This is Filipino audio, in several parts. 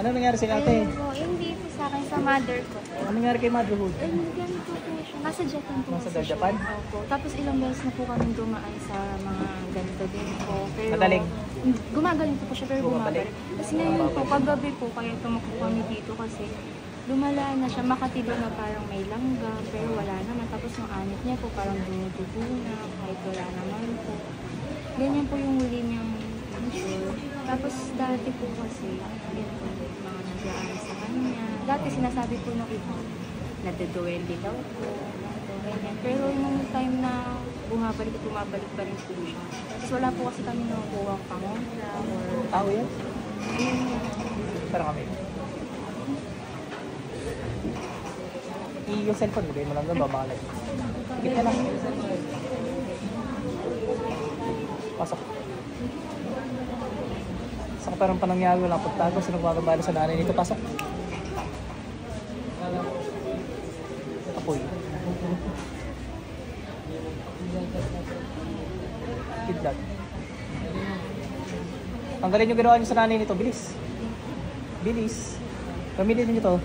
Ano nangyari sa ate? Ayun po, hindi po sa akin, sa mother ko. Ano nangyari kay motherhood? Ganito po siya. Nasa Japan po. Nasa kasi Japan? siya. Opo. Tapos ilang beses na po kami dumaan sa mga ganito din po. Pero, Madaling? Gumagaling po siya, pero Bumabalik? bumabalik. Kasi ngayon po, paggabi po, kaya tumakbo kami dito kasi lumala na siya. Makati daw na parang may langgam, pero wala naman. Tapos yung anit niya po parang dumudugo na, kahit wala naman po. Ganyan po yung huli niyang issue. Tapos dati po kasi, yun po, mga naglaan sa kanya. Dati sinasabi po nung iba, nadaduwende daw po. Ganyan. Pero nung time na bumabalik pa rin po siya. Tapos wala po kasi kami nakukuha ang pangontra or... Tao yan? Ayun yan. Pero kami. Yung cellphone mo, mo lang doon, babalay. Higit ka lang. Pasok. Saka parang panangyago lang pagtago. Sino gumagabala sa nanay nito? Pasok. Apoy. Kidlat. Tanggalin yung ginawa niyo sa nanay nito. Bilis. Bilis. Gamitin niyo to.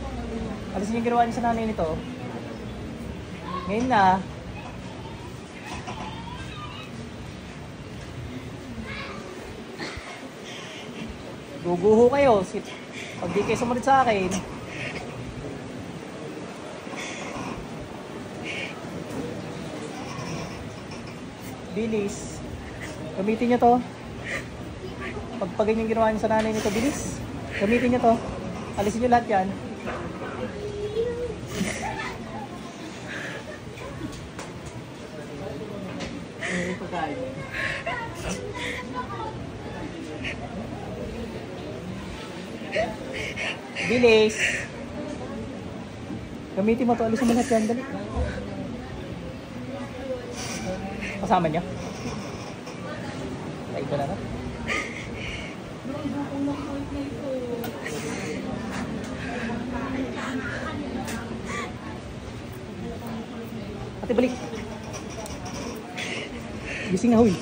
Alisin yung ginawa niyo sa nanay nito. Ngayon na. Guguho kayo. Pag di kayo sumunod sa akin. Bilis. Gamitin nyo to. Pag ganyan ginawa nyo sa nanay nito, bilis. Gamitin nyo to. Alisin nyo lahat yan. Bilis. Gamitin mo to. Alisin mo lahat yan. Dali. Kasama niya? Ay, ito na na. Ate, balik. Gising na, huy.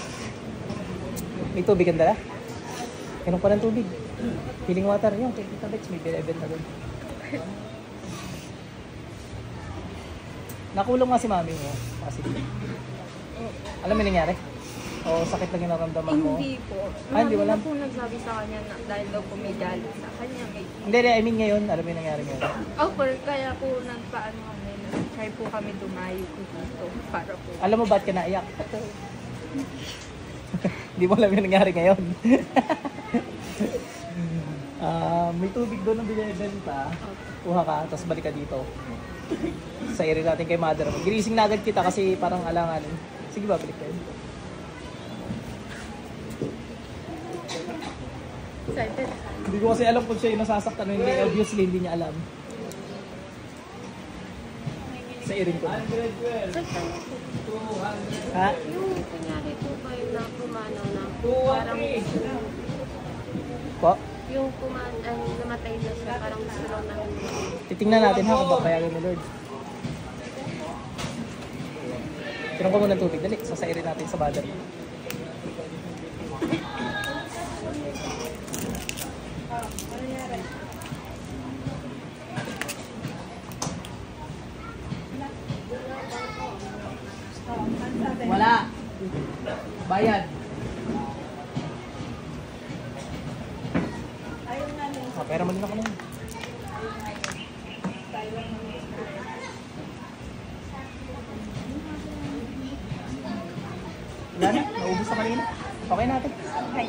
May tubig ang dala. Ganun pa ng tubig. Healing water. Yung, Tita Bex, may event na doon. Nakulong nga si mami mo. Kasi alam mo yung nangyari? O sakit lang yung naramdaman mo? Hindi po. Hindi, wala. po nagsabi sa kanya na dahil daw po may dali sa kanya. Hindi, I mean ngayon, alam mo yung nangyari ngayon? Kaya po nagpaano kami, try po kami dumayo po dito para po. Alam mo ba't ka naiyak? Hindi mo alam yung nangyari ngayon. May tubig doon ng binibenta. Kuha ka, tapos balik ka dito. Sa area natin kay mother mo. Ginising na agad kita kasi parang alanganin. Sige ba, balik kayo. Excited. Hindi ko kasi alam kung siya yung nasasaktan o hindi. Obviously, hindi niya alam. Sa iring ko. Ha? Yung kunyari po kayo na pumanaw na parang Po? yung namatay na siya parang gusto lang namin. Titingnan natin ha kung papayagan ni Lord. Tinong ko muna ng tubig. Dali, sasairin natin sa battery. Wala. Bayad. Pera mo din ako na yun. Wala na, naubos na kanina. Okay natin. Okay.